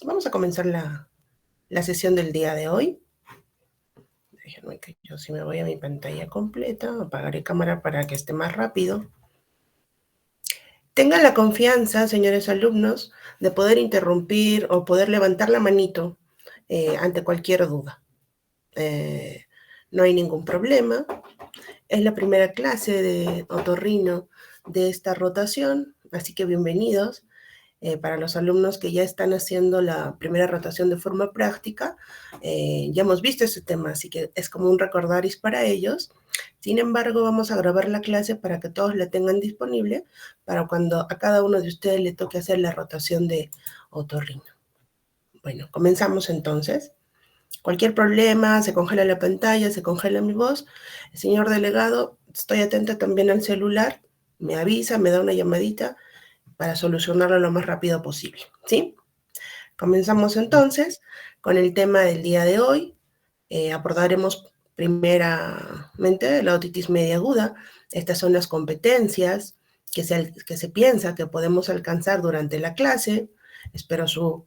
Vamos a comenzar la sesión del día de hoy. Déjenme que yo si me voy a mi pantalla completa, apagaré cámara para que esté más rápido. Tengan la confianza, señores alumnos, de poder interrumpir o poder levantar la manito ante cualquier duda. No hay ningún problema. Es la primera clase de otorrino de esta rotación, así que bienvenidos. Para los alumnos que ya están haciendo la primera rotación de forma práctica, ya hemos visto ese tema, así que es como un recordaris para ellos. Sin embargo, vamos a grabar la clase para que todos la tengan disponible para cuando a cada uno de ustedes le toque hacer la rotación de otorrino. Bueno, comenzamos entonces. Cualquier problema, se congela la pantalla, se congela mi voz. El señor delegado, estoy atenta también al celular, me avisa, me da una llamadita para solucionarlo lo más rápido posible, ¿sí? Comenzamos entonces con el tema del día de hoy. Abordaremos primeramente la otitis media aguda. Estas son las competencias que se piensa que podemos alcanzar durante la clase. Espero su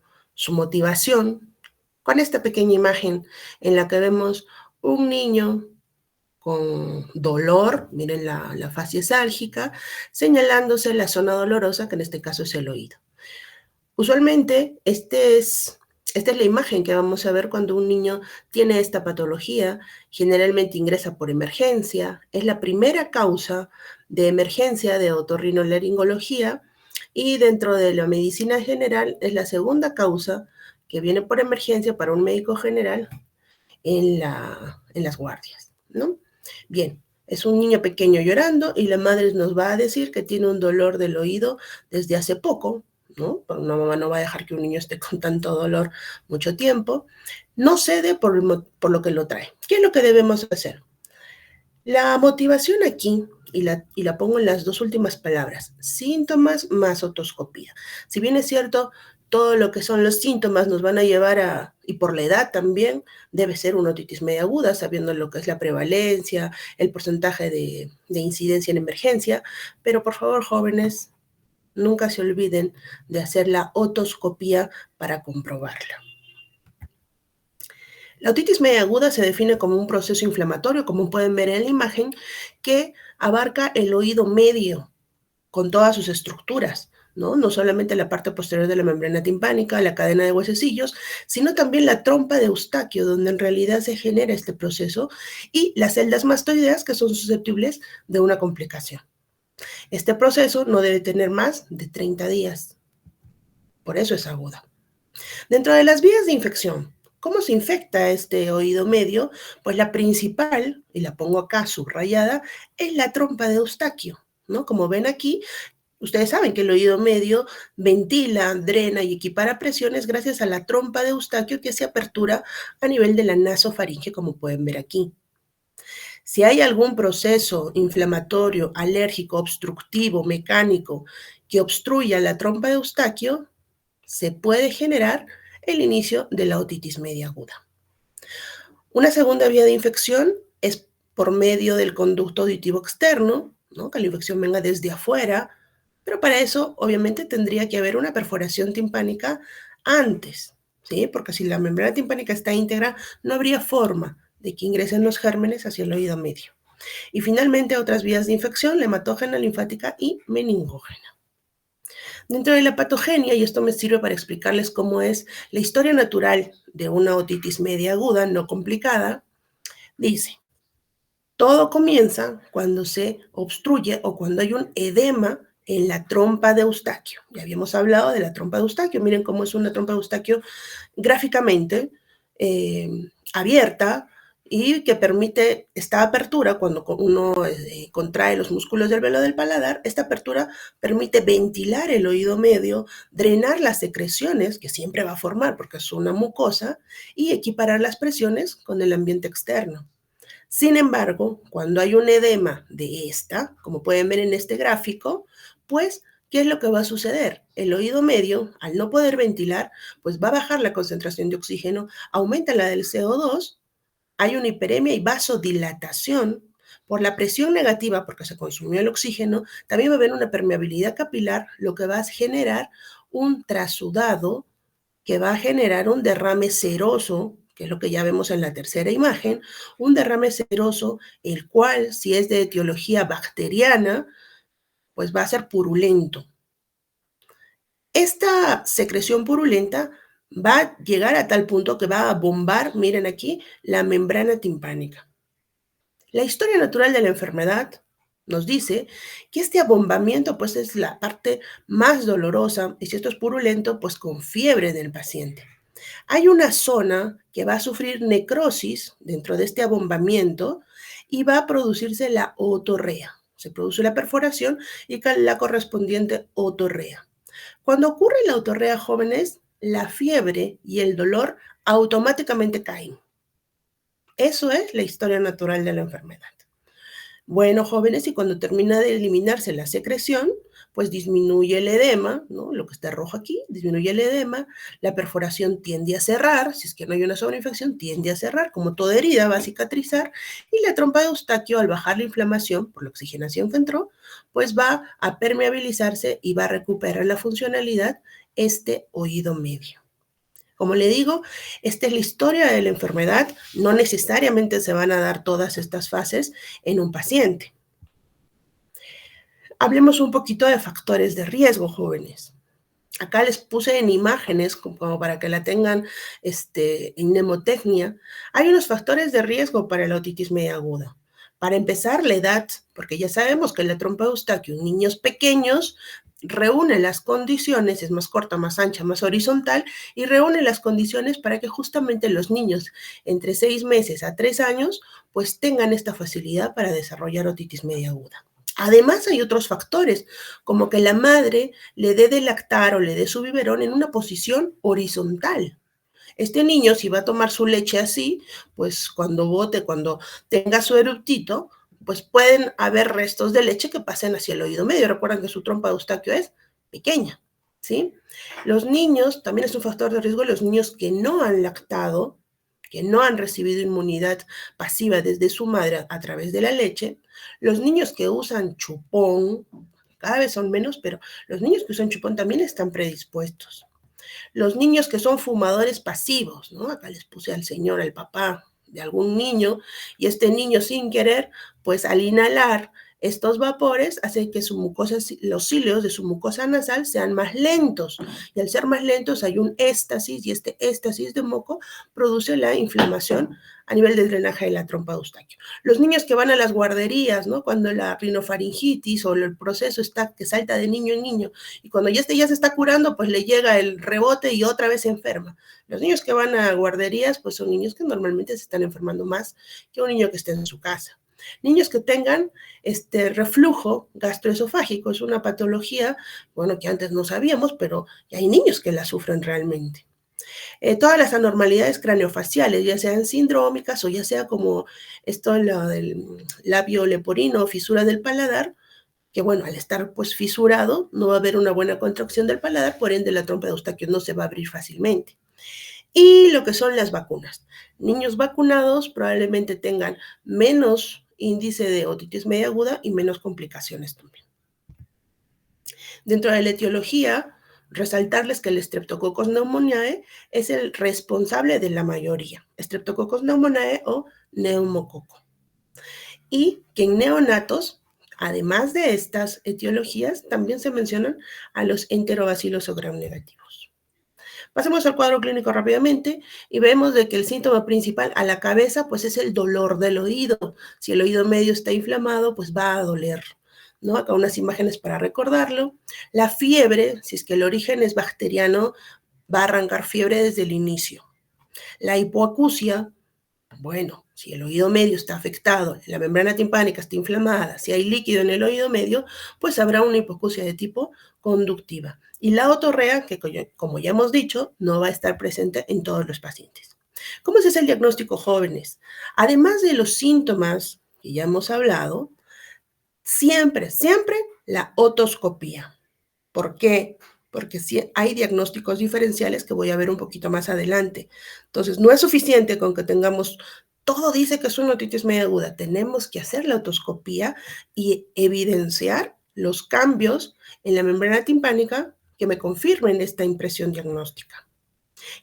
motivación con esta pequeña imagen en la que vemos un niño con dolor, miren la fascia sálgica, señalándose la zona dolorosa, que en este caso es el oído. Usualmente, esta es la imagen que vamos a ver cuando un niño tiene esta patología. Generalmente ingresa por emergencia, es la primera causa de emergencia de otorrinolaringología y dentro de la medicina general es la segunda causa que viene por emergencia para un médico general en las guardias, ¿no? Bien, es un niño pequeño llorando y la madre nos va a decir que tiene un dolor del oído desde hace poco, ¿no? Una mamá no va a dejar que un niño esté con tanto dolor mucho tiempo. No cede por lo que lo trae. ¿Qué es lo que debemos hacer? La motivación aquí, y la pongo en las dos últimas palabras, síntomas más otoscopía. Si bien es cierto, todo lo que son los síntomas nos van a llevar y por la edad también, debe ser una otitis media aguda, sabiendo lo que es la prevalencia, el porcentaje de incidencia en emergencia, pero por favor, jóvenes, nunca se olviden de hacer la otoscopía para comprobarla. La otitis media aguda se define como un proceso inflamatorio, como pueden ver en la imagen, que abarca el oído medio con todas sus estructuras, ¿no? No solamente la parte posterior de la membrana timpánica, la cadena de huesecillos, sino también la trompa de Eustaquio, donde en realidad se genera este proceso, y las celdas mastoideas, que son susceptibles de una complicación. Este proceso no debe tener más de 30 días. Por eso es aguda. Dentro de las vías de infección, ¿cómo se infecta este oído medio? Pues la principal, y la pongo acá subrayada, es la trompa de Eustaquio, ¿no? Como ven aquí, ustedes saben que el oído medio ventila, drena y equipara presiones gracias a la trompa de Eustaquio que hace apertura a nivel de la nasofaringe, como pueden ver aquí. Si hay algún proceso inflamatorio, alérgico, obstructivo, mecánico que obstruya la trompa de Eustaquio, se puede generar el inicio de la otitis media aguda. Una segunda vía de infección es por medio del conducto auditivo externo, ¿no? Que la infección venga desde afuera, pero para eso obviamente tendría que haber una perforación timpánica antes, ¿sí? Porque si la membrana timpánica está íntegra, no habría forma de que ingresen los gérmenes hacia el oído medio. Y finalmente otras vías de infección, la hematógena, linfática y meningógena. Dentro de la patogenia, y esto me sirve para explicarles cómo es la historia natural de una otitis media aguda no complicada, dice, todo comienza cuando se obstruye o cuando hay un edema en la trompa de Eustaquio. Ya habíamos hablado de la trompa de Eustaquio. Miren cómo es una trompa de Eustaquio gráficamente abierta, y que permite esta apertura cuando uno contrae los músculos del velo del paladar. Esta apertura permite ventilar el oído medio, drenar las secreciones que siempre va a formar porque es una mucosa y equiparar las presiones con el ambiente externo. Sin embargo, cuando hay un edema de esta, como pueden ver en este gráfico, pues, ¿qué es lo que va a suceder? El oído medio, al no poder ventilar, pues va a bajar la concentración de oxígeno, aumenta la del CO2, hay una hiperemia y vasodilatación, Por la presión negativa, porque se consumió el oxígeno, también va a haber una permeabilidad capilar, lo que va a generar un trasudado que va a generar un derrame seroso, que es lo que ya vemos en la tercera imagen, un derrame seroso, el cual, si es de etiología bacteriana, pues va a ser purulento. Esta secreción purulenta va a llegar a tal punto que va a bombar, miren aquí, la membrana timpánica. La historia natural de la enfermedad nos dice que este abombamiento pues es la parte más dolorosa y si esto es purulento pues con fiebre del paciente. Hay una zona que va a sufrir necrosis dentro de este abombamiento y va a producirse la otorrea. Se produce la perforación y la correspondiente otorrea. Cuando ocurre la otorrea, jóvenes, la fiebre y el dolor automáticamente caen. Eso es la historia natural de la enfermedad. Bueno, jóvenes, y cuando termina de eliminarse la secreción, pues disminuye el edema, ¿no? Lo que está rojo aquí, disminuye el edema, la perforación tiende a cerrar, si es que no hay una sobreinfección, tiende a cerrar, como toda herida va a cicatrizar, y la trompa de Eustaquio, al bajar la inflamación por la oxigenación que entró, pues va a permeabilizarse y va a recuperar la funcionalidad este oído medio. Como le digo, esta es la historia de la enfermedad, no necesariamente se van a dar todas estas fases en un paciente. Hablemos un poquito de factores de riesgo, jóvenes. Acá les puse en imágenes como para que la tengan en mnemotecnia. Hay unos factores de riesgo para la otitis media aguda. Para empezar, la edad, porque ya sabemos que la trompa de Eustaquio en niños pequeños reúne las condiciones, es más corta, más ancha, más horizontal, y reúne las condiciones para que justamente los niños entre 6 meses a 3 años pues tengan esta facilidad para desarrollar otitis media aguda. Además, hay otros factores, como que la madre le dé de lactar o le dé su biberón en una posición horizontal. Este niño, si va a tomar su leche así, pues cuando bote, cuando tenga su eructito, pues pueden haber restos de leche que pasen hacia el oído medio. Recuerden que su trompa de Eustaquio es pequeña, ¿sí? Los niños, también es un factor de riesgo, los niños que no han lactado, que no han recibido inmunidad pasiva desde su madre a través de la leche, los niños que usan chupón, cada vez son menos, pero los niños que usan chupón también están predispuestos. Los niños que son fumadores pasivos, ¿no? Acá les puse al señor, al papá de algún niño, y este niño sin querer, pues al inhalar estos vapores hace que su mucosa, los cilios de su mucosa nasal sean más lentos, y al ser más lentos hay un éstasis, y este éstasis de moco produce la inflamación a nivel de drenaje de la trompa de Eustaquio. Los niños que van a las guarderías, ¿no? Cuando la rinofaringitis o el proceso está que salta de niño en niño, y cuando ya se está curando, pues le llega el rebote y otra vez se enferma. Los niños que van a guarderías, pues son niños que normalmente se están enfermando más que un niño que esté en su casa. Niños que tengan reflujo gastroesofágico, es una patología, bueno, que antes no sabíamos, pero hay niños que la sufren realmente. Todas las anormalidades craneofaciales, ya sean sindrómicas o ya sea como esto, lo del labio leporino o fisura del paladar, que bueno, al estar pues fisurado, no va a haber una buena contracción del paladar, por ende la trompa de Eustaquio no se va a abrir fácilmente. Y lo que son las vacunas. Niños vacunados probablemente tengan menos índice de otitis media aguda y menos complicaciones también. Dentro de la etiología, resaltarles que el Streptococcus pneumoniae es el responsable de la mayoría, Streptococcus pneumoniae o neumococo. Y que en neonatos, además de estas etiologías, también se mencionan a los enterobacilos o gram negativos. Pasemos al cuadro clínico rápidamente y vemos de que el síntoma principal a la cabeza pues es el dolor del oído. Si el oído medio está inflamado, pues va a doler, ¿no? Acá unas imágenes para recordarlo. La fiebre, si es que el origen es bacteriano, va a arrancar fiebre desde el inicio. La hipoacusia, bueno, si el oído medio está afectado, la membrana timpánica está inflamada, si hay líquido en el oído medio, pues habrá una hipoacusia de tipo conductiva. Y la otorrea, que como ya hemos dicho, no va a estar presente en todos los pacientes. ¿Cómo se hace el diagnóstico, jóvenes? Además de los síntomas que ya hemos hablado, siempre la otoscopía. ¿Por qué? Porque sí hay diagnósticos diferenciales que voy a ver un poquito más adelante. Entonces, no es suficiente con que tengamos todo dice que es una otitis media aguda. Tenemos que hacer la otoscopía y evidenciar los cambios en la membrana timpánica que me confirmen esta impresión diagnóstica.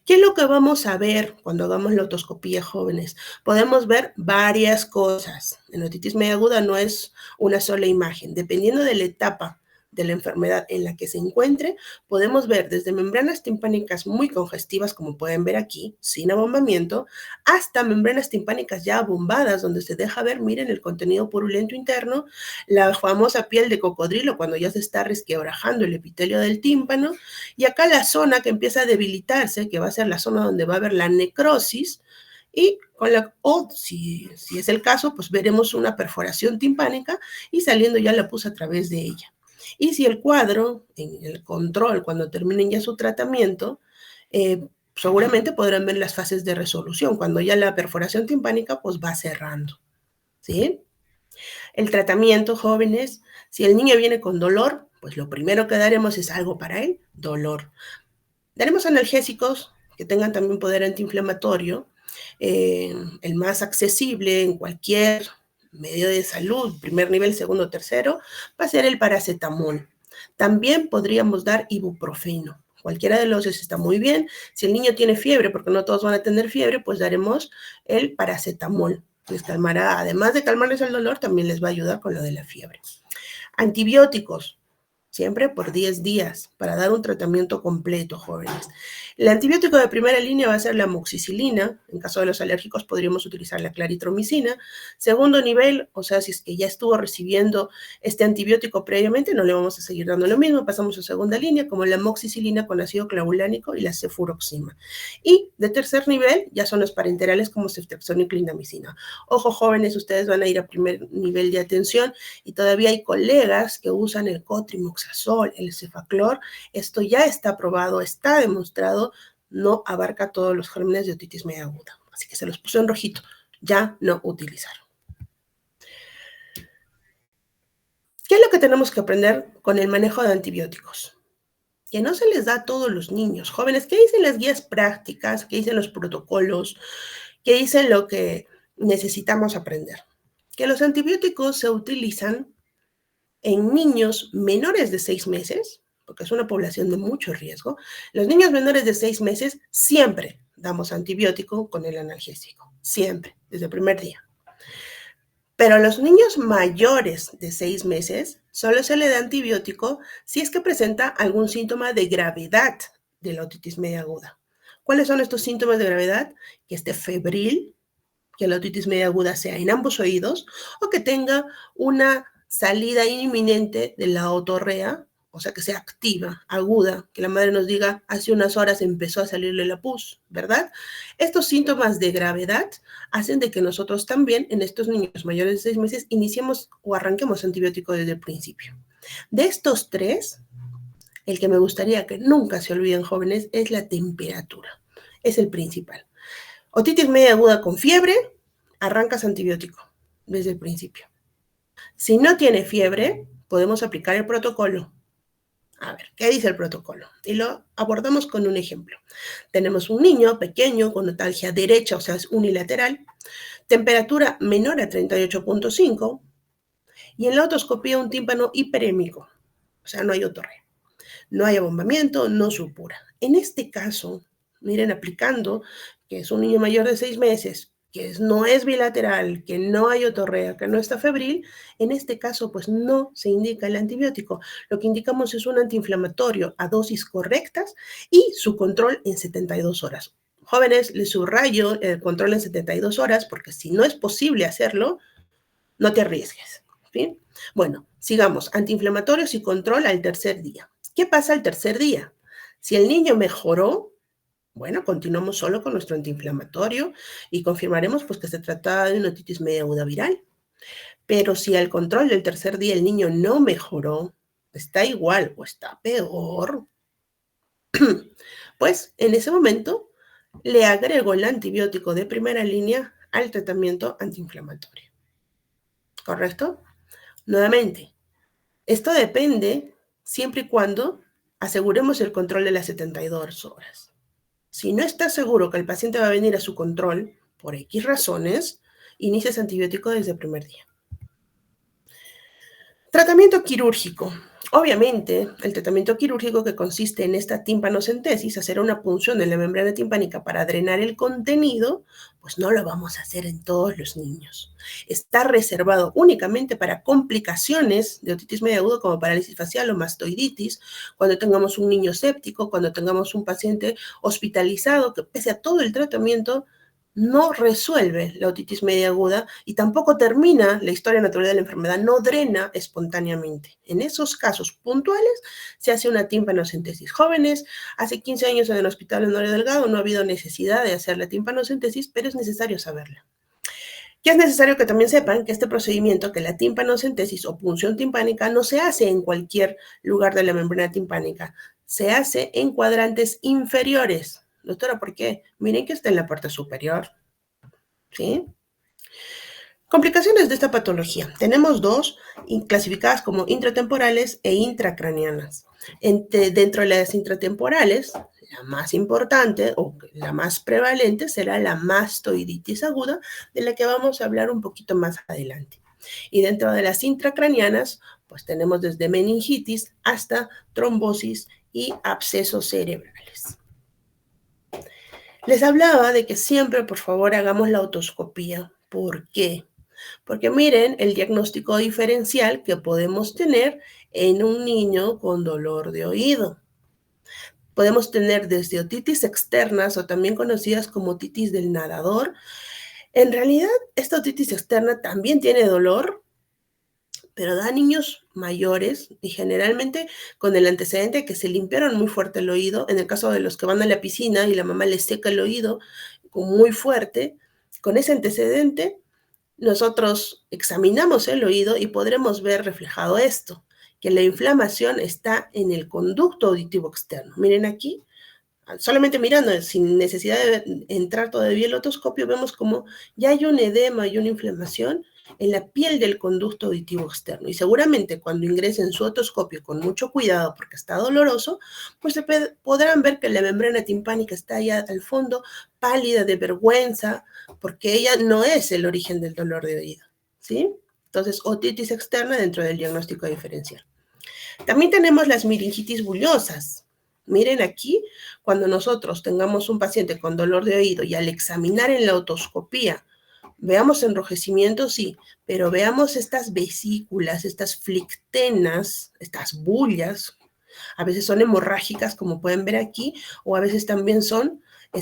¿Qué es lo que vamos a ver cuando hagamos la otoscopía, jóvenes? Podemos ver varias cosas. En otitis media aguda no es una sola imagen. Dependiendo de la etapa de la enfermedad en la que se encuentre, podemos ver desde membranas timpánicas muy congestivas, como pueden ver aquí, sin abombamiento, hasta membranas timpánicas ya abombadas, donde se deja ver, miren, el contenido purulento interno, la famosa piel de cocodrilo, cuando ya se está resquebrajando el epitelio del tímpano, y acá la zona que empieza a debilitarse, que va a ser la zona donde va a haber la necrosis, y o si es el caso, pues veremos una perforación timpánica y saliendo ya la pus a través de ella. Y si el cuadro, en el control, cuando terminen ya su tratamiento, seguramente podrán ver las fases de resolución, cuando ya la perforación timpánica pues va cerrando, ¿sí? El tratamiento, jóvenes, si el niño viene con dolor, pues lo primero que daremos es algo para él, dolor. Daremos analgésicos que tengan también poder antiinflamatorio, el más accesible en cualquier medio de salud, primer nivel, segundo, tercero, va a ser el paracetamol. También podríamos dar ibuprofeno. Cualquiera de los está muy bien. Si el niño tiene fiebre, porque no todos van a tener fiebre, pues daremos el paracetamol. Les calmará, además de calmarles el dolor, también les va a ayudar con lo de la fiebre. Antibióticos, siempre por 10 días, para dar un tratamiento completo, jóvenes. El antibiótico de primera línea va a ser la amoxicilina. En caso de los alérgicos podríamos utilizar la claritromicina. Segundo nivel, o sea, si es que ya estuvo recibiendo este antibiótico previamente, no le vamos a seguir dando lo mismo. Pasamos a segunda línea, como la amoxicilina con ácido clavulánico y la cefuroxima. Y de tercer nivel, ya son los parenterales como ceftriaxona y clindamicina. Ojo, jóvenes, ustedes van a ir a primer nivel de atención y todavía hay colegas que usan el cotrimoxazol, el cefaclor. Esto ya está probado, está demostrado, no abarca todos los gérmenes de otitis media aguda. Así que se los puso en rojito, ya no utilizar. ¿Qué es lo que tenemos que aprender con el manejo de antibióticos? Que no se les da a todos los niños. Jóvenes, ¿qué dicen las guías prácticas? ¿Qué dicen los protocolos? ¿Qué dicen lo que necesitamos aprender? Que los antibióticos se utilizan en niños menores de 6 meses, porque es una población de mucho riesgo. Los niños menores de 6 meses siempre damos antibiótico con el analgésico, siempre, desde el primer día. Pero a los niños mayores de 6 meses solo se le da antibiótico si es que presenta algún síntoma de gravedad de la otitis media aguda. ¿Cuáles son estos síntomas de gravedad? Que esté febril, que la otitis media aguda sea en ambos oídos o que tenga una salida inminente de la otorrea, o sea, que sea activa, aguda, que la madre nos diga, hace unas horas empezó a salirle la pus, ¿verdad? Estos síntomas de gravedad hacen de que nosotros también, en estos niños mayores de 6 meses, iniciemos o arranquemos antibiótico desde el principio. De estos tres, el que me gustaría que nunca se olviden, jóvenes, es la temperatura. Es el principal. Otitis media aguda con fiebre, arrancas antibiótico desde el principio. Si no tiene fiebre, podemos aplicar el protocolo. A ver, ¿qué dice el protocolo? Y lo abordamos con un ejemplo. Tenemos un niño pequeño con notalgia derecha, o sea, es unilateral, temperatura menor a 38.5 y en la otoscopía un tímpano hiperémico, o sea, no hay otorrea, no hay abombamiento, no supura. En este caso, miren, aplicando que es un niño mayor de 6 meses, que no es bilateral, que no hay otorrea, que no está febril, en este caso pues no se indica el antibiótico. Lo que indicamos es un antiinflamatorio a dosis correctas y su control en 72 horas. Jóvenes, les subrayo el control en 72 horas porque si no es posible hacerlo, no te arriesgues. ¿Sí? Bueno, sigamos. Antiinflamatorios y control al tercer día. ¿Qué pasa al tercer día? Si el niño mejoró, bueno, continuamos solo con nuestro antiinflamatorio y confirmaremos pues, que se trata de una otitis media aguda viral. Pero si al control del tercer día el niño no mejoró, está igual o está peor, pues en ese momento le agrego el antibiótico de primera línea al tratamiento antiinflamatorio. ¿Correcto? Nuevamente, esto depende siempre y cuando aseguremos el control de las 72 horas. Si no está seguro que el paciente va a venir a su control, por X razones, inicias antibiótico desde el primer día. Tratamiento quirúrgico. Obviamente, el tratamiento quirúrgico que consiste en esta timpanocentesis, hacer una punción en la membrana timpánica para drenar el contenido, pues no lo vamos a hacer en todos los niños. Está reservado únicamente para complicaciones de otitis media aguda como parálisis facial o mastoiditis, cuando tengamos un niño séptico, cuando tengamos un paciente hospitalizado que pese a todo el tratamiento no resuelve la otitis media aguda y tampoco termina la historia natural de la enfermedad, no drena espontáneamente. En esos casos puntuales se hace una timpanocentesis. Jóvenes, hace 15 años en el Hospital Honorio Delgado no ha habido necesidad de hacer la timpanocentesis, pero es necesario saberla. Y es necesario que también sepan que este procedimiento, que la timpanocentesis o punción timpánica, no se hace en cualquier lugar de la membrana timpánica, se hace en cuadrantes inferiores. Doctora, ¿por qué? Miren que está en la parte superior, ¿sí? Complicaciones de esta patología. Tenemos dos, clasificadas como intratemporales e intracranianas. Dentro de las intratemporales, la más importante o la más prevalente será la mastoiditis aguda, de la que vamos a hablar un poquito más adelante. Y dentro de las intracranianas, pues tenemos desde meningitis hasta trombosis y abscesos cerebrales. Les hablaba de que siempre, por favor, hagamos la otoscopía. ¿Por qué? Porque miren el diagnóstico diferencial que podemos tener en un niño con dolor de oído. Podemos tener desde otitis externas o también conocidas como otitis del nadador. En realidad, esta otitis externa también tiene dolor, pero da a niños mayores y generalmente con el antecedente de que se limpiaron muy fuerte el oído. En el caso de los que van a la piscina y la mamá les seca el oído muy fuerte, con ese antecedente nosotros examinamos el oído y podremos ver reflejado esto, que la inflamación está en el conducto auditivo externo. Miren aquí, solamente mirando, sin necesidad de entrar todavía el otoscopio, vemos como ya hay un edema y una inflamación en la piel del conducto auditivo externo. Y seguramente cuando ingresen su otoscopio con mucho cuidado porque está doloroso, pues se podrán ver que la membrana timpánica está allá al fondo, pálida de vergüenza, porque ella no es el origen del dolor de oído, ¿sí? Entonces, otitis externa dentro del diagnóstico diferencial. También tenemos las meningitis bullosas. Miren aquí, cuando nosotros tengamos un paciente con dolor de oído y al examinar en la otoscopía veamos enrojecimiento, sí, pero veamos estas vesículas, estas flictenas, estas bullas, a veces son hemorrágicas, como pueden ver aquí, o a veces también son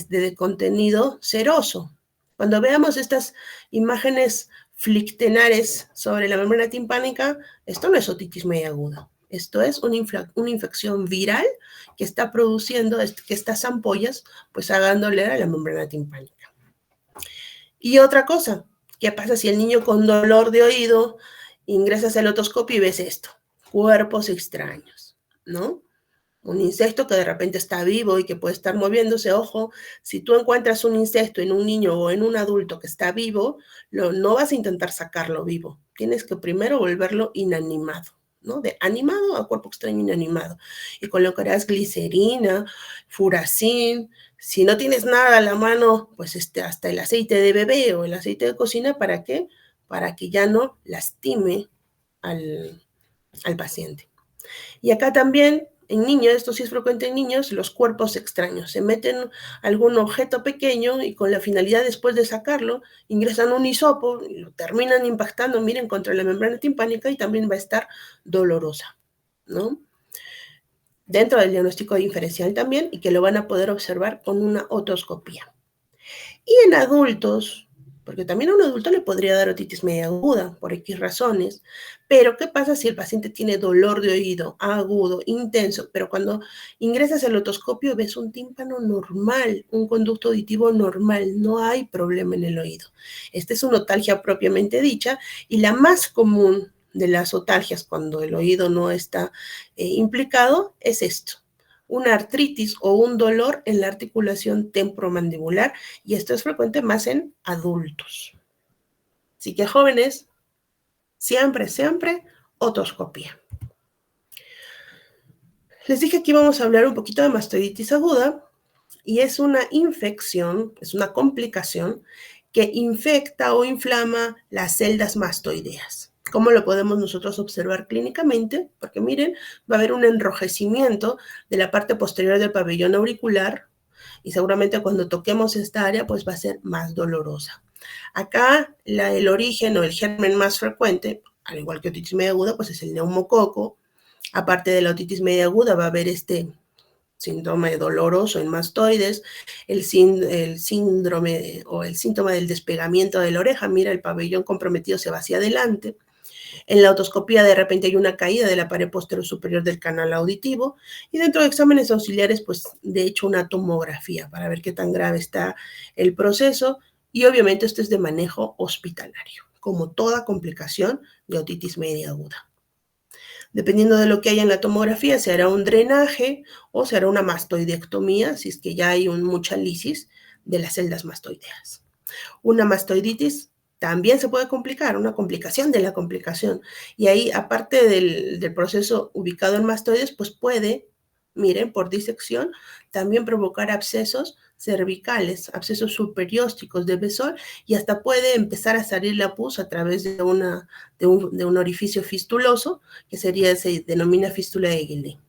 de contenido seroso. Cuando veamos estas imágenes flictenares sobre la membrana timpánica, esto no es otitis media aguda. Esto es una infección viral que está produciendo que estas ampollas pues hagan doler a la membrana timpánica. Y otra cosa, ¿qué pasa si el niño con dolor de oído ingresas al otoscopio y ves esto? Cuerpos extraños, ¿no? Un insecto que de repente está vivo y que puede estar moviéndose. Ojo, si tú encuentras un insecto en un niño o en un adulto que está vivo, no vas a intentar sacarlo vivo. Tienes que primero volverlo inanimado, ¿no? De animado a cuerpo extraño inanimado. Y colocarás glicerina, furacin. Si no tienes nada a la mano, pues hasta el aceite de bebé o el aceite de cocina, ¿para qué? Para que ya no lastime al paciente. Y acá también, en niños, esto sí es frecuente en niños, los cuerpos extraños. Se meten algún objeto pequeño y con la finalidad después de sacarlo, ingresan un hisopo y lo terminan impactando, miren, contra la membrana timpánica y también va a estar dolorosa, ¿no? Dentro del diagnóstico diferencial también, y que lo van a poder observar con una otoscopía. Y en adultos, porque también a un adulto le podría dar otitis media aguda, por X razones, pero ¿qué pasa si el paciente tiene dolor de oído agudo, intenso, pero cuando ingresas al otoscopio ves un tímpano normal, un conducto auditivo normal, no hay problema en el oído? Esta es una otalgia propiamente dicha, y la más común de las otalgias cuando el oído no está implicado es esto: una artritis o un dolor en la articulación temporomandibular, y esto es frecuente más en adultos. Así que jóvenes, siempre, siempre otoscopía. Les dije que íbamos a hablar un poquito de mastoiditis aguda, y es una infección, es una complicación que infecta o inflama las celdas mastoideas. ¿Cómo lo podemos nosotros observar clínicamente? Porque miren, va a haber un enrojecimiento de la parte posterior del pabellón auricular y seguramente cuando toquemos esta área pues va a ser más dolorosa. Acá el origen o el germen más frecuente, al igual que otitis media aguda, pues es el neumococo. Aparte de la otitis media aguda va a haber este síndrome doloroso en mastoides, el síndrome o el síntoma del despegamiento de la oreja. Mira, el pabellón comprometido se va hacia adelante. En la otoscopía de repente hay una caída de la pared posterior superior del canal auditivo y dentro de exámenes auxiliares, pues de hecho una tomografía para ver qué tan grave está el proceso y obviamente esto es de manejo hospitalario, como toda complicación de otitis media aguda. Dependiendo de lo que haya en la tomografía, se hará un drenaje o se hará una mastoidectomía si es que ya hay mucha lisis de las celdas mastoideas. Una mastoiditis también se puede complicar, una complicación de la complicación. Y ahí, aparte del proceso ubicado en mastoides, pues puede, miren, por disección, también provocar abscesos cervicales, abscesos superiósticos de Besol, y hasta puede empezar a salir la pus a través de un orificio fistuloso, que se denomina fístula de Guillain.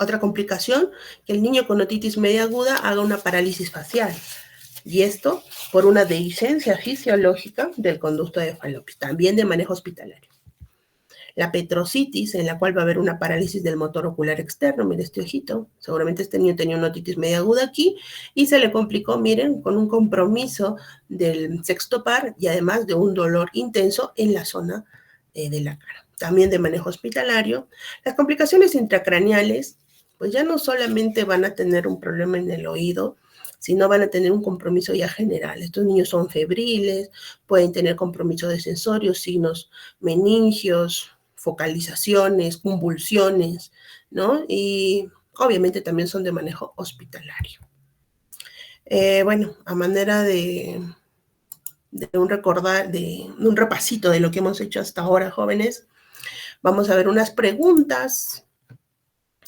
Otra complicación, que el niño con otitis media aguda haga una parálisis facial. Y esto por una dehiscencia fisiológica del conducto de Fallopi, también de manejo hospitalario. La petrocitis, en la cual va a haber una parálisis del motor ocular externo, mire este ojito, seguramente este niño tenía una otitis media aguda aquí y se le complicó, miren, con un compromiso del sexto par y además de un dolor intenso en la zona de la cara. También de manejo hospitalario. Las complicaciones intracraneales, pues ya no solamente van a tener un problema en el oído, sino van a tener un compromiso ya general. Estos niños son febriles, pueden tener compromiso de sensorios, signos meningios, focalizaciones, convulsiones, ¿no? Y obviamente también son de manejo hospitalario. Bueno, a manera de un repasito de lo que hemos hecho hasta ahora, jóvenes, vamos a ver unas preguntas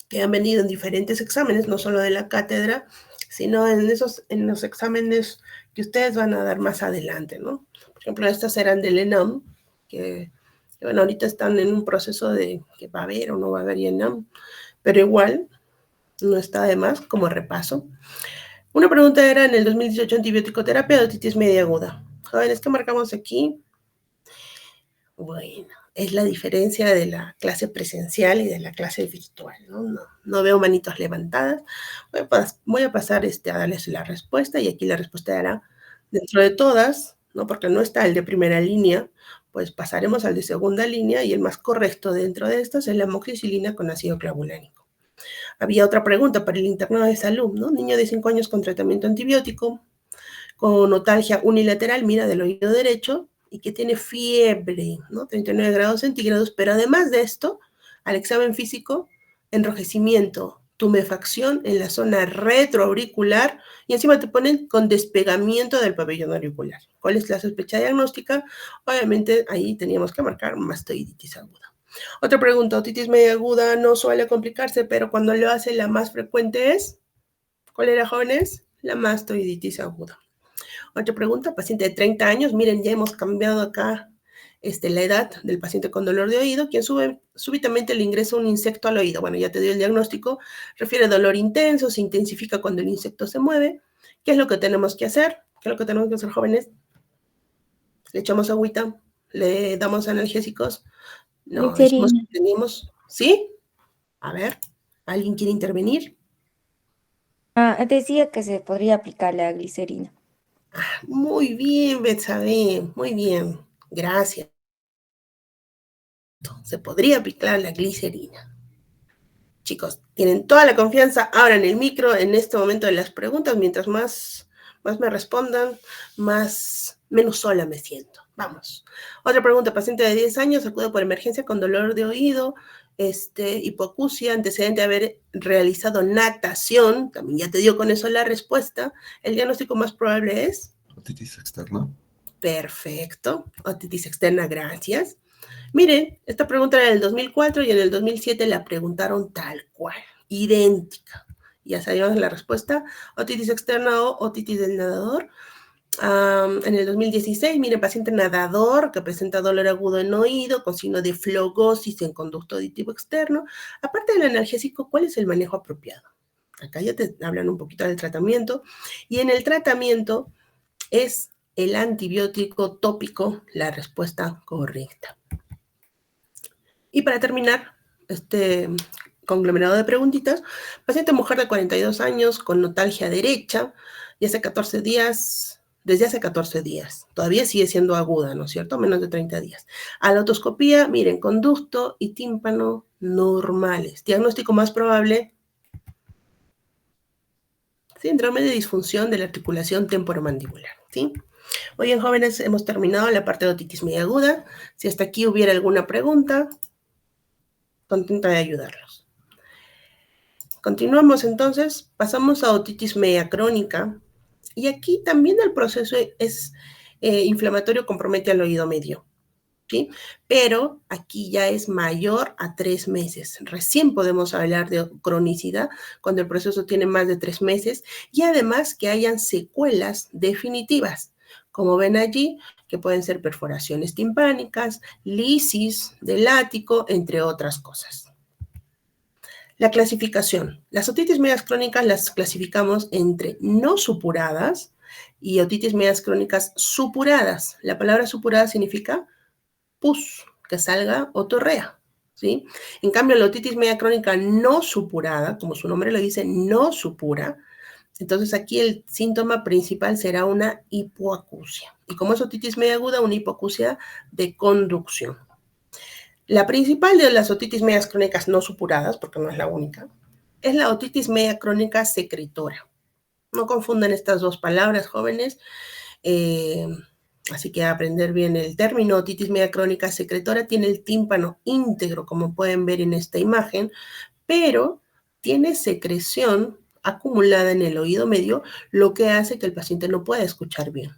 que han venido en diferentes exámenes, no solo de la cátedra, sino en los exámenes que ustedes van a dar más adelante, ¿no? Por ejemplo, estas eran del ENAM, que bueno, ahorita están en un proceso de que va a haber o no va a haber ENAM, pero igual no está de más como repaso. Una pregunta era en el 2018 antibiótico terapia de otitis media aguda. Jóvenes, ¿qué marcamos aquí? Bueno, es la diferencia de la clase presencial y de la clase virtual, ¿no? No veo manitos levantadas. Voy a pasar a darles la respuesta y aquí la respuesta era dentro de todas, ¿no? Porque no está el de primera línea, pues pasaremos al de segunda línea y el más correcto dentro de estos es la amoxicilina con ácido clavulánico. Había otra pregunta para el internado de salud, ¿no? Niño de 5 años con tratamiento antibiótico, con notalgia unilateral, mira, del oído derecho, y que tiene fiebre, ¿no? 39 grados centígrados, pero además de esto, al examen físico, enrojecimiento, tumefacción en la zona retroauricular y encima te ponen con despegamiento del pabellón auricular. ¿Cuál es la sospecha diagnóstica? Obviamente ahí teníamos que marcar mastoiditis aguda. Otra pregunta, otitis media aguda no suele complicarse, pero cuando lo hace la más frecuente es, ¿cuál era, jóvenes? La mastoiditis aguda. Otra pregunta, paciente de 30 años, miren, ya hemos cambiado acá la edad del paciente con dolor de oído, quien súbitamente le ingresa un insecto al oído. Bueno, ya te dio el diagnóstico, refiere dolor intenso, se intensifica cuando el insecto se mueve. ¿Qué es lo que tenemos que hacer? ¿Qué es lo que tenemos que hacer, jóvenes? ¿Le echamos agüita? ¿Le damos analgésicos? No, dijimos Glicerina. que teníamos, ¿sí? A ver, ¿alguien quiere intervenir? Decía que se podría aplicar la glicerina. Muy bien, Betsabe, muy bien, gracias. Se podría aplicar la glicerina. Chicos, tienen toda la confianza ahora en el micro, en este momento de las preguntas, mientras más me respondan, menos sola me siento. Vamos. Otra pregunta, paciente de 10 años, acude por emergencia con dolor de oído, hipoacusia, antecedente de haber realizado natación, también ya te dio con eso la respuesta. El diagnóstico más probable es otitis externa. Perfecto, otitis externa, gracias. Miren, esta pregunta era del 2004 y en el 2007 la preguntaron tal cual, idéntica. Ya sabemos la respuesta, otitis externa o otitis del nadador. En el 2016, miren, paciente nadador que presenta dolor agudo en oído con signo de flogosis en conducto auditivo externo. Aparte del analgésico, ¿cuál es el manejo apropiado? Acá ya te hablan un poquito del tratamiento. Y en el tratamiento es el antibiótico tópico la respuesta correcta. Y para terminar, este conglomerado de preguntitas, paciente mujer de 42 años con notalgia derecha, y hace 14 días, desde hace 14 días, todavía sigue siendo aguda, ¿no es cierto? Menos de 30 días. A la otoscopía, miren, conducto y tímpano normales. Diagnóstico más probable, síndrome de disfunción de la articulación temporomandibular, ¿sí? Muy bien, jóvenes, hemos terminado la parte de otitis media aguda. Si hasta aquí hubiera alguna pregunta, contenta de ayudarlos. Continuamos entonces, pasamos a otitis media crónica, y aquí también el proceso es inflamatorio, compromete al oído medio, ¿sí? Pero aquí ya es mayor a 3 meses. Recién podemos hablar de cronicidad cuando el proceso tiene más de 3 meses y además que hayan secuelas definitivas, como ven allí, que pueden ser perforaciones timpánicas, lisis del ático, entre otras cosas. La clasificación. Las otitis medias crónicas las clasificamos entre no supuradas y otitis medias crónicas supuradas. La palabra supurada significa pus, que salga otorrea, ¿sí? En cambio, la otitis media crónica no supurada, como su nombre lo dice, no supura, entonces aquí el síntoma principal será una hipoacusia. Y como es otitis media aguda, una hipoacusia de conducción. La principal de las otitis medias crónicas no supuradas, porque no es la única, es la otitis media crónica secretora. No confundan estas dos palabras, jóvenes. Así que aprender bien el término. Otitis media crónica secretora tiene el tímpano íntegro, como pueden ver en esta imagen, pero tiene secreción acumulada en el oído medio, lo que hace que el paciente no pueda escuchar bien.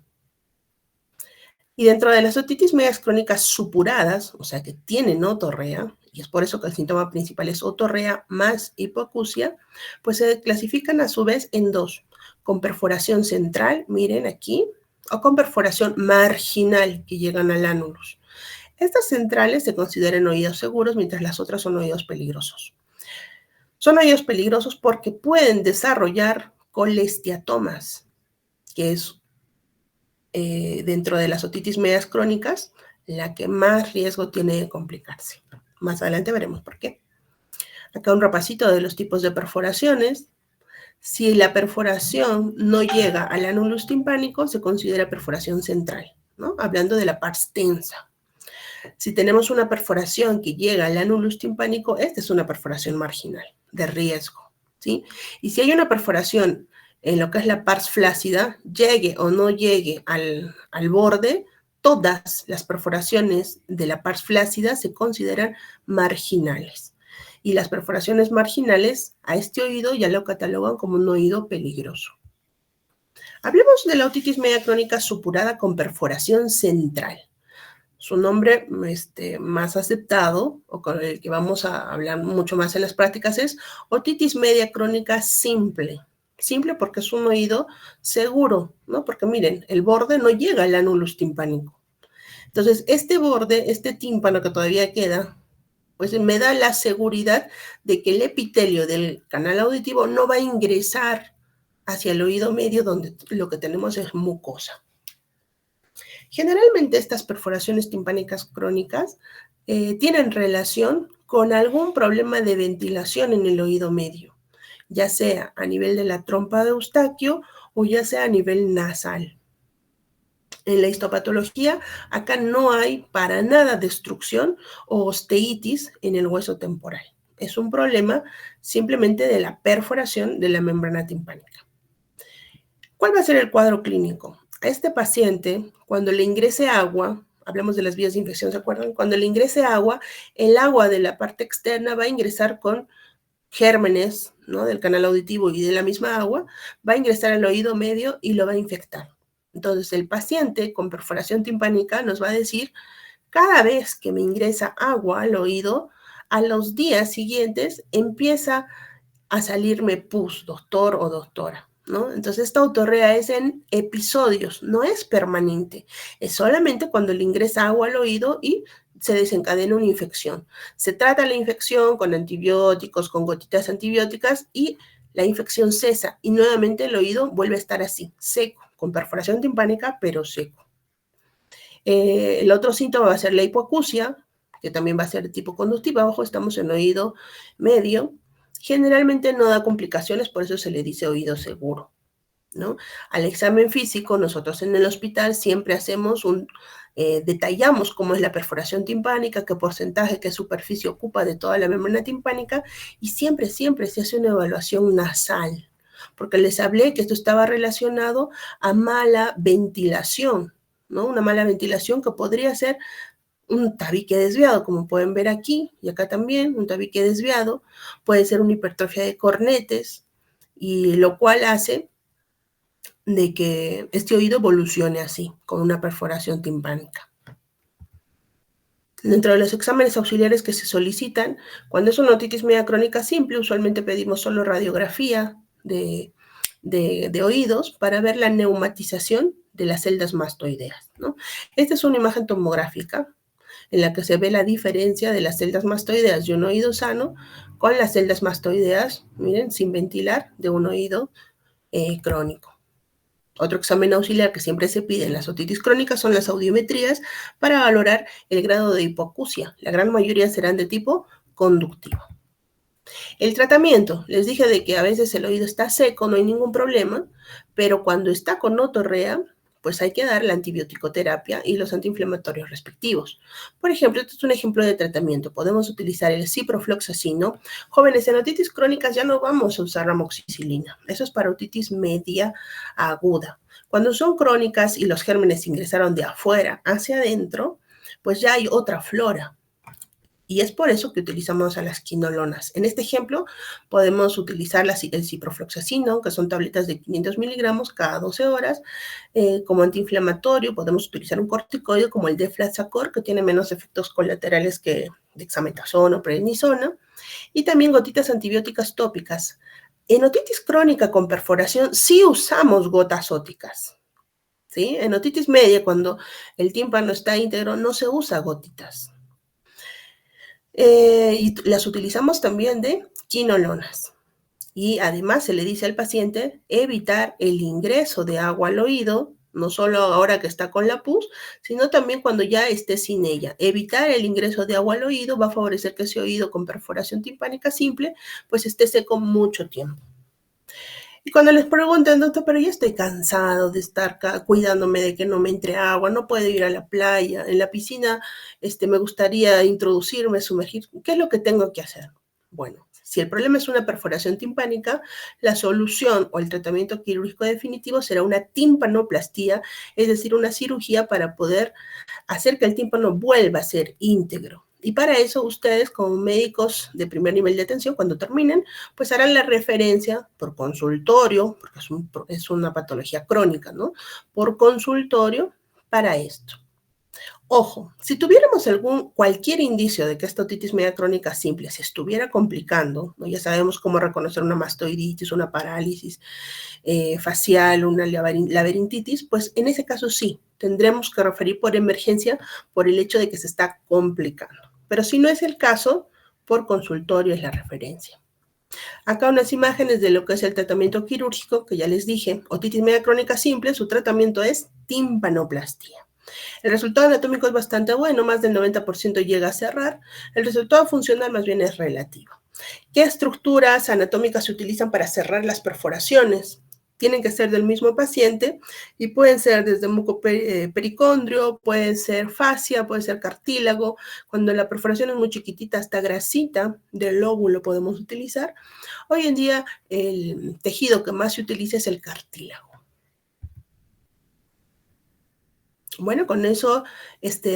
Y dentro de las otitis medias crónicas supuradas, o sea que tienen otorrea, y es por eso que el síntoma principal es otorrea más hipoacusia, pues se clasifican a su vez en dos, con perforación central, miren aquí, o con perforación marginal que llegan al ánulus. Estas centrales se consideran oídos seguros, mientras las otras son oídos peligrosos. Son oídos peligrosos porque pueden desarrollar colesteatomas, que es dentro de las otitis medias crónicas, la que más riesgo tiene de complicarse. Más adelante veremos por qué. Acá un repasito de los tipos de perforaciones. Si la perforación no llega al ánulus timpánico, se considera perforación central, ¿no? Hablando de la pars tensa. Si tenemos una perforación que llega al ánulus timpánico, esta es una perforación marginal, de riesgo, ¿sí? Y si hay una perforación en lo que es la pars flácida, llegue o no llegue al borde, todas las perforaciones de la pars flácida se consideran marginales. Y las perforaciones marginales a este oído ya lo catalogan como un oído peligroso. Hablemos de la otitis media crónica supurada con perforación central. Su nombre más aceptado, o con el que vamos a hablar mucho más en las prácticas, es otitis media crónica simple. Simple porque es un oído seguro, ¿no? Porque miren, el borde no llega al ánulus timpánico. Entonces, este borde, este tímpano que todavía queda, pues me da la seguridad de que el epitelio del canal auditivo no va a ingresar hacia el oído medio, donde lo que tenemos es mucosa. Generalmente estas perforaciones timpánicas crónicas tienen relación con algún problema de ventilación en el oído medio, ya sea a nivel de la trompa de Eustaquio o ya sea a nivel nasal. En la histopatología, acá no hay para nada destrucción o osteitis en el hueso temporal. Es un problema simplemente de la perforación de la membrana timpánica. ¿Cuál va a ser el cuadro clínico? A este paciente, cuando le ingrese agua, hablamos de las vías de infección, ¿se acuerdan? Cuando le ingrese agua, el agua de la parte externa va a ingresar con gérmenes, ¿no? Del canal auditivo y de la misma agua, va a ingresar al oído medio y lo va a infectar. Entonces, el paciente con perforación timpánica nos va a decir, cada vez que me ingresa agua al oído, a los días siguientes empieza a salirme pus, doctor o doctora, ¿no? Entonces esta otorrea es en episodios, no es permanente, es solamente cuando le ingresa agua al oído y se desencadena una infección. Se trata la infección con antibióticos, con gotitas antibióticas y la infección cesa y nuevamente el oído vuelve a estar así, seco, con perforación timpánica, pero seco. El otro síntoma va a ser la hipoacusia, que también va a ser de tipo conductiva. Ojo, estamos en oído medio. Generalmente no da complicaciones, por eso se le dice oído seguro, ¿no? Al examen físico, nosotros en el hospital siempre hacemos detallamos cómo es la perforación timpánica, qué porcentaje, qué superficie ocupa de toda la membrana timpánica y siempre se hace una evaluación nasal, porque les hablé que esto estaba relacionado a mala ventilación, ¿no? Una mala ventilación que podría ser un tabique desviado, como pueden ver aquí y acá también, un tabique desviado, puede ser una hipertrofia de cornetes, y lo cual hace de que este oído evolucione así, con una perforación timpánica. Dentro de los exámenes auxiliares que se solicitan, cuando es una otitis media crónica simple, usualmente pedimos solo radiografía de oídos para ver la neumatización de las celdas mastoideas, ¿no? Esta es una imagen tomográfica en la que se ve la diferencia de las celdas mastoideas de un oído sano con las celdas mastoideas, miren, sin ventilar, de un oído crónico. Otro examen auxiliar que siempre se pide en las otitis crónicas son las audiometrías para valorar el grado de hipoacusia. La gran mayoría serán de tipo conductivo. El tratamiento, les dije de que a veces el oído está seco, no hay ningún problema, pero cuando está con otorrea, pues hay que dar la antibiótico-terapia y los antiinflamatorios respectivos. Por ejemplo, este es un ejemplo de tratamiento. Podemos utilizar el ciprofloxacino. Jóvenes, en otitis crónicas ya no vamos a usar amoxicilina. Eso es para otitis media aguda. Cuando son crónicas y los gérmenes ingresaron de afuera hacia adentro, pues ya hay otra flora. Y es por eso que utilizamos a las quinolonas. En este ejemplo, podemos utilizar el ciprofloxacino, que son tabletas de 500 miligramos cada 12 horas. Como antiinflamatorio, podemos utilizar un corticoide como el deflazacort, que tiene menos efectos colaterales que dexametasona o prednisona. Y también gotitas antibióticas tópicas. En otitis crónica con perforación, sí usamos gotas óticas, ¿sí? En otitis media, cuando el tímpano está íntegro, no se usa gotitas. Y las utilizamos también de quinolonas. Y además se le dice al paciente evitar el ingreso de agua al oído, no solo ahora que está con la pus, sino también cuando ya esté sin ella. Evitar el ingreso de agua al oído va a favorecer que ese oído con perforación timpánica simple pues esté seco mucho tiempo. Y cuando les preguntan, doctor, pero ya estoy cansado de estar cuidándome de que no me entre agua, no puedo ir a la playa, en la piscina me gustaría introducirme, sumergir, ¿qué es lo que tengo que hacer? Bueno, si el problema es una perforación timpánica, la solución o el tratamiento quirúrgico definitivo será una timpanoplastía, es decir, una cirugía para poder hacer que el tímpano vuelva a ser íntegro. Y para eso ustedes como médicos de primer nivel de atención, cuando terminen, pues harán la referencia por consultorio, porque es una patología crónica, ¿no? Por consultorio para esto. Ojo, si tuviéramos cualquier indicio de que esta otitis media crónica simple se estuviera complicando, ¿no? Ya sabemos cómo reconocer una mastoiditis, una parálisis facial, una laberintitis, pues en ese caso sí, tendremos que referir por emergencia por el hecho de que se está complicando. Pero si no es el caso, por consultorio es la referencia. Acá unas imágenes de lo que es el tratamiento quirúrgico, que ya les dije, otitis media crónica simple, su tratamiento es timpanoplastía. El resultado anatómico es bastante bueno, más del 90% llega a cerrar. El resultado funcional más bien es relativo. ¿Qué estructuras anatómicas se utilizan para cerrar las perforaciones? Tienen que ser del mismo paciente y pueden ser desde mucopericondrio, pueden ser fascia, puede ser cartílago. Cuando la perforación es muy chiquitita, hasta grasita del lóbulo podemos utilizar. Hoy en día el tejido que más se utiliza es el cartílago. Bueno, con eso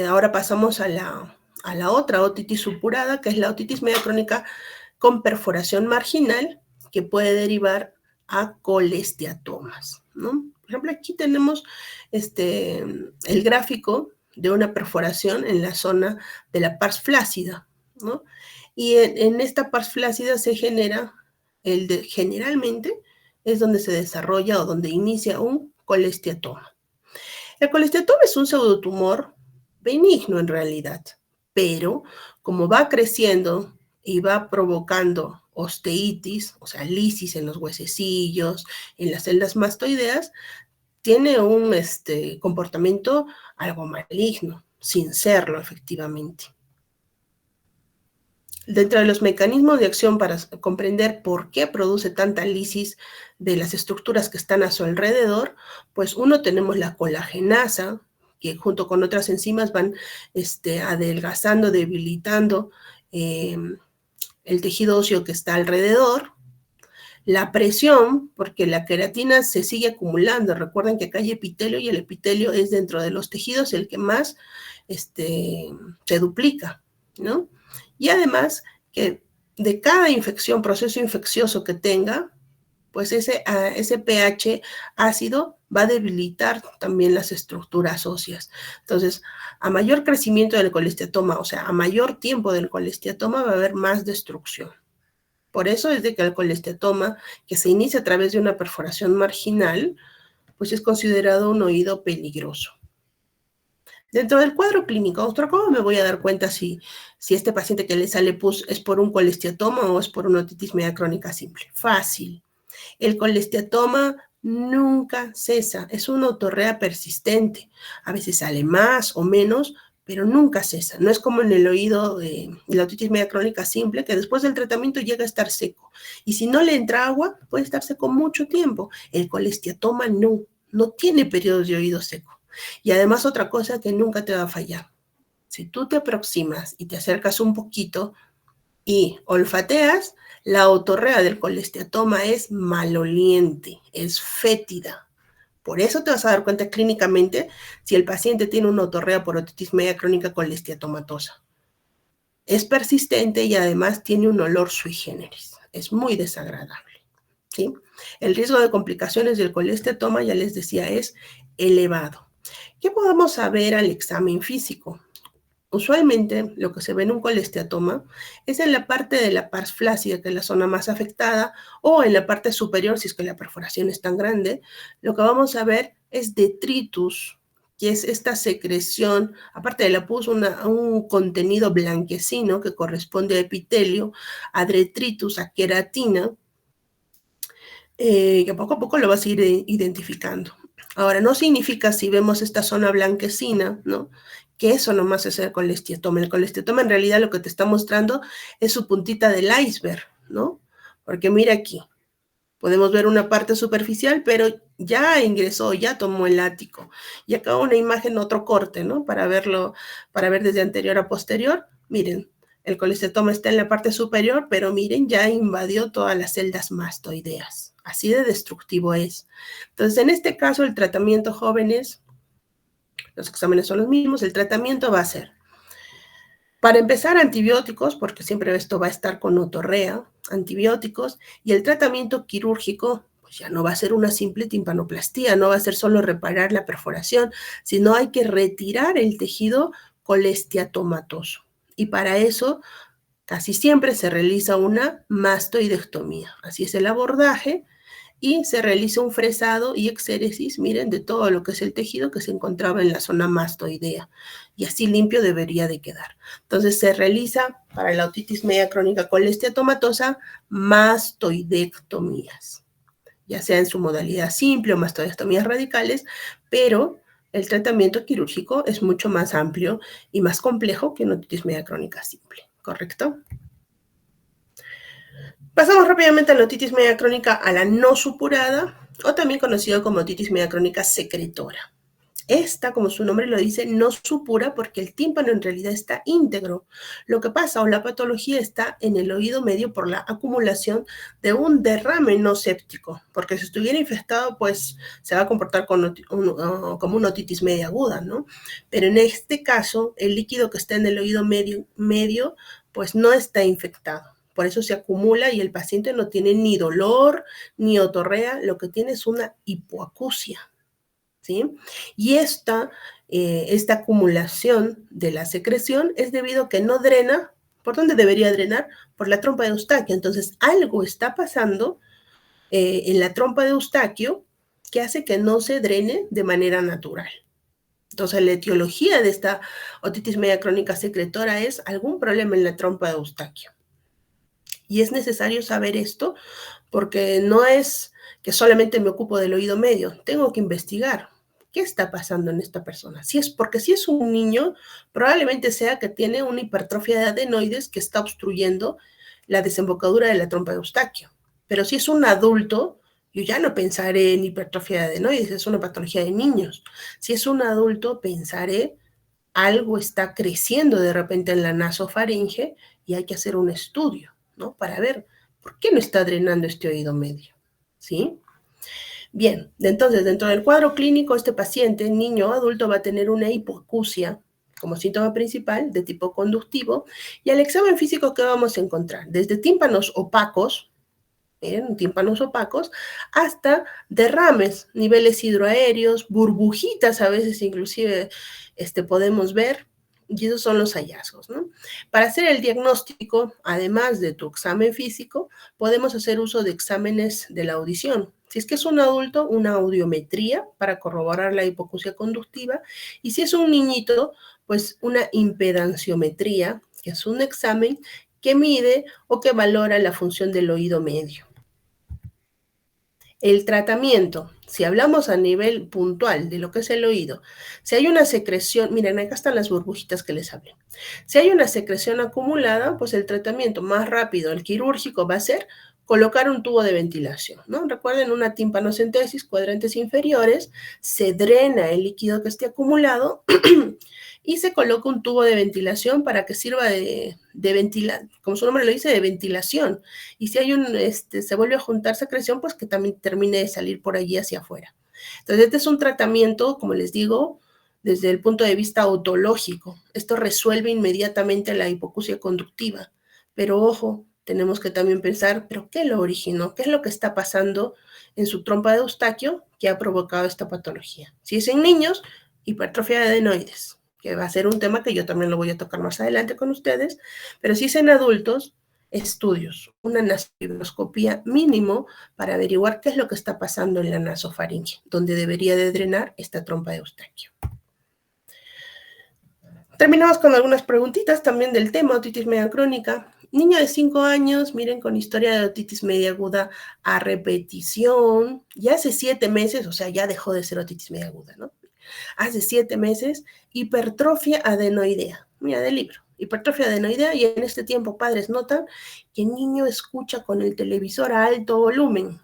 ahora pasamos a la otra otitis supurada, que es la otitis media crónica con perforación marginal, que puede derivar a colesteatomas, ¿no? Por ejemplo, aquí tenemos el gráfico de una perforación en la zona de la pars flácida, ¿no? Y en esta pars flácida se genera generalmente es donde se desarrolla o donde inicia un colesteatoma. El colesteatoma es un pseudotumor benigno en realidad, pero como va creciendo y va provocando osteitis, o sea, lisis en los huesecillos, en las celdas mastoideas, tiene un comportamiento algo maligno, sin serlo efectivamente. Dentro de los mecanismos de acción para comprender por qué produce tanta lisis de las estructuras que están a su alrededor, pues uno tenemos la colagenasa, que junto con otras enzimas van adelgazando, debilitando el tejido óseo que está alrededor. La presión, porque la queratina se sigue acumulando. Recuerden que acá hay epitelio y el epitelio es dentro de los tejidos el que más se duplica, ¿no? Y además que de cada infección, proceso infeccioso que tenga, pues ese pH ácido va a debilitar también las estructuras óseas. Entonces, a mayor crecimiento del colesteatoma, o sea, a mayor tiempo del colesteatoma va a haber más destrucción. Por eso es de que el colesteatoma, que se inicia a través de una perforación marginal, pues es considerado un oído peligroso. Dentro del cuadro clínico, doctor, ¿cómo me voy a dar cuenta si este paciente que le sale pus es por un colesteatoma o es por una otitis media crónica simple? Fácil. El colesteatoma nunca cesa, es una otorrea persistente. A veces sale más o menos, pero nunca cesa. No es como en el oído de la otitis media crónica simple, que después del tratamiento llega a estar seco. Y si no le entra agua, puede estar seco mucho tiempo. El colesteatoma no tiene periodos de oído seco. Y además otra cosa que nunca te va a fallar. Si tú te aproximas y te acercas un poquito y olfateas, la otorrea del colesteatoma es maloliente, es fétida. Por eso te vas a dar cuenta clínicamente si el paciente tiene una otorrea por otitis media crónica colesteatomatosa. Es persistente y además tiene un olor sui generis. Es muy desagradable, ¿sí? El riesgo de complicaciones del colesteatoma, ya les decía, es elevado. ¿Qué podemos saber al examen físico? Usualmente lo que se ve en un colesteatoma es en la parte de la pars flácida, que es la zona más afectada, o en la parte superior, si es que la perforación es tan grande. Lo que vamos a ver es detritus, que es esta secreción, aparte de la pus, un contenido blanquecino que corresponde a epitelio, a detritus, a queratina, que poco a poco lo vas a ir identificando. Ahora, no significa si vemos esta zona blanquecina, ¿no?, que eso nomás es el colesteatoma. El colesteatoma en realidad lo que te está mostrando es su puntita del iceberg, ¿no? Porque mira aquí, podemos ver una parte superficial, pero ya ingresó, ya tomó el ático. Y acá una imagen, otro corte, ¿no? Para verlo, para ver desde anterior a posterior. Miren, el colesteatoma está en la parte superior, pero miren, ya invadió todas las celdas mastoideas. Así de destructivo es. Entonces, en este caso, el tratamiento, jóvenes, los exámenes son los mismos, el tratamiento va a ser, para empezar, antibióticos, porque siempre esto va a estar con otorrea, antibióticos, y el tratamiento quirúrgico, pues ya no va a ser una simple timpanoplastía, no va a ser solo reparar la perforación, sino hay que retirar el tejido colesteatomatoso. Y para eso, casi siempre se realiza una mastoidectomía. Así es el abordaje, y se realiza un fresado y exéresis, miren, de todo lo que es el tejido que se encontraba en la zona mastoidea, y así limpio debería de quedar. Entonces se realiza para la otitis media crónica colesteatomatosa mastoidectomías, ya sea en su modalidad simple o mastoidectomías radicales, pero el tratamiento quirúrgico es mucho más amplio y más complejo que una otitis media crónica simple, ¿correcto? Pasamos rápidamente a la otitis media crónica a la no supurada, o también conocido como otitis media crónica secretora. Esta, como su nombre lo dice, no supura porque el tímpano en realidad está íntegro. Lo que pasa o la patología está en el oído medio por la acumulación de un derrame no séptico, porque si estuviera infectado, pues se va a comportar como una otitis media aguda, ¿no? Pero en este caso, el líquido que está en el oído medio pues no está infectado. Por eso se acumula y el paciente no tiene ni dolor ni otorrea, lo que tiene es una hipoacusia, ¿sí? Y esta acumulación de la secreción es debido a que no drena ¿Por dónde debería drenar? Por la trompa de Eustaquio. Entonces, algo está pasando en la trompa de Eustaquio que hace que no se drene de manera natural. Entonces, la etiología de esta otitis media crónica secretora es algún problema en la trompa de Eustaquio. Y es necesario saber esto porque no es que solamente me ocupo del oído medio, tengo que investigar qué está pasando en esta persona. Porque si es un niño, probablemente sea que tiene una hipertrofia de adenoides que está obstruyendo la desembocadura de la trompa de Eustaquio. Pero si es un adulto, yo ya no pensaré en hipertrofia de adenoides, es una patología de niños. Si es un adulto, pensaré algo está creciendo de repente en la nasofaringe y hay que hacer un estudio, ¿no? Para ver por qué no está drenando este oído medio, ¿sí? Bien, entonces dentro del cuadro clínico este paciente, niño o adulto, va a tener una hipoacusia como síntoma principal de tipo conductivo y al examen físico ¿qué vamos a encontrar? Desde tímpanos opacos, miren, tímpanos opacos, hasta derrames, niveles hidroaéreos, burbujitas a veces inclusive podemos ver, y esos son los hallazgos, ¿no? Para hacer el diagnóstico, además de tu examen físico, podemos hacer uso de exámenes de la audición. Si es que es un adulto, una audiometría para corroborar la hipoacusia conductiva, y si es un niñito, pues una impedanciometría, que es un examen que mide o que valora la función del oído medio. El tratamiento, si hablamos a nivel puntual de lo que es el oído, si hay una secreción, miren, acá están las burbujitas que les hablé. Si hay una secreción acumulada, pues el tratamiento más rápido, el quirúrgico, va a ser colocar un tubo de ventilación, ¿no? Recuerden, una timpanocentesis, cuadrantes inferiores, se drena el líquido que esté acumulado y se coloca un tubo de ventilación para que sirva de ventilación, como su nombre lo dice, de ventilación. Y si hay se vuelve a juntar secreción, pues que también termine de salir por allí hacia afuera. Entonces, este es un tratamiento, como les digo, desde el punto de vista otológico. Esto resuelve inmediatamente la hipoacusia conductiva. Pero ojo, tenemos que también pensar, ¿pero qué lo originó? ¿Qué es lo que está pasando en su trompa de Eustaquio que ha provocado esta patología? Si es en niños, hipertrofia de adenoides, que va a ser un tema que yo también lo voy a tocar más adelante con ustedes, pero si es en adultos, estudios, una nasofibroscopía mínimo para averiguar qué es lo que está pasando en la nasofaringe, donde debería de drenar esta trompa de Eustaquio. Terminamos con algunas preguntitas también del tema, otitis media crónica. Niño de 5 años, miren, con historia de otitis media aguda a repetición, ya hace 7 meses, o sea, ya dejó de ser otitis media aguda, ¿no? Hace 7 meses, hipertrofia adenoidea. Mira, del libro, hipertrofia adenoidea, y en este tiempo padres notan que el niño escucha con el televisor a alto volumen.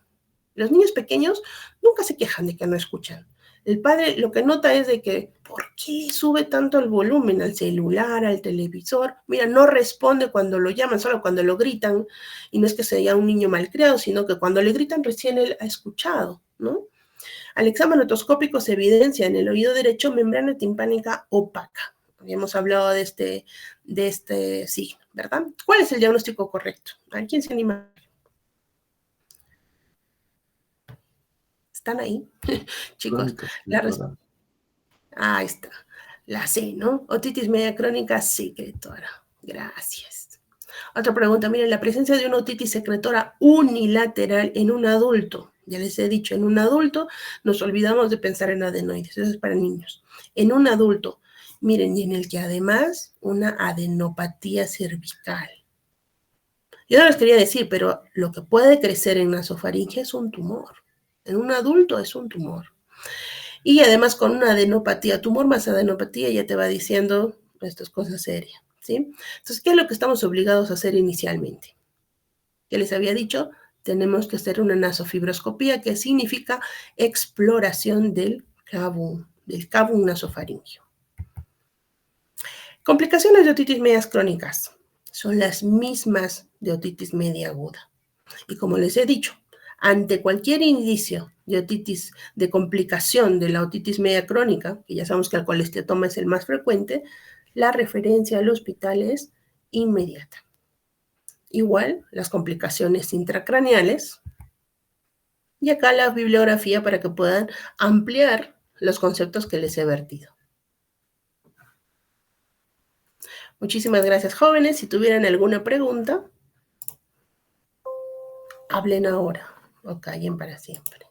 Los niños pequeños nunca se quejan de que no escuchan. El padre lo que nota es de que, ¿por qué sube tanto el volumen al celular, al televisor? Mira, no responde cuando lo llaman, solo cuando lo gritan, y no es que sea un niño malcriado, sino que cuando le gritan recién él ha escuchado, ¿no? Al examen otoscópico se evidencia en el oído derecho membrana timpánica opaca. Habíamos hablado de este signo, ¿verdad? ¿Cuál es el diagnóstico correcto? ¿A quién se anima? ¿Están ahí? Chicos, ahí está. La C, ¿no? Otitis media crónica secretora. Gracias. Otra pregunta, miren, la presencia de una otitis secretora unilateral en un adulto. Ya les he dicho, en un adulto nos olvidamos de pensar en adenoides, eso es para niños. En un adulto, miren, y en el que además una adenopatía cervical. Yo no les quería decir, pero lo que puede crecer en nasofaringe es un tumor. En un adulto es un tumor. Y además con una adenopatía, tumor más adenopatía, ya te va diciendo, esto es cosa seria, ¿sí? Entonces, ¿qué es lo que estamos obligados a hacer inicialmente? Ya les había dicho, tenemos que hacer una nasofibroscopía, que significa exploración del cavum nasofaringio. Complicaciones de otitis medias crónicas son las mismas de otitis media aguda. Y como les he dicho, ante cualquier indicio de otitis, de complicación de la otitis media crónica, que ya sabemos que el colesteatoma es el más frecuente, la referencia al hospital es inmediata. Igual, las complicaciones intracraneales, y acá la bibliografía para que puedan ampliar los conceptos que les he vertido. Muchísimas gracias, jóvenes. Si tuvieran alguna pregunta, hablen ahora o callen para siempre.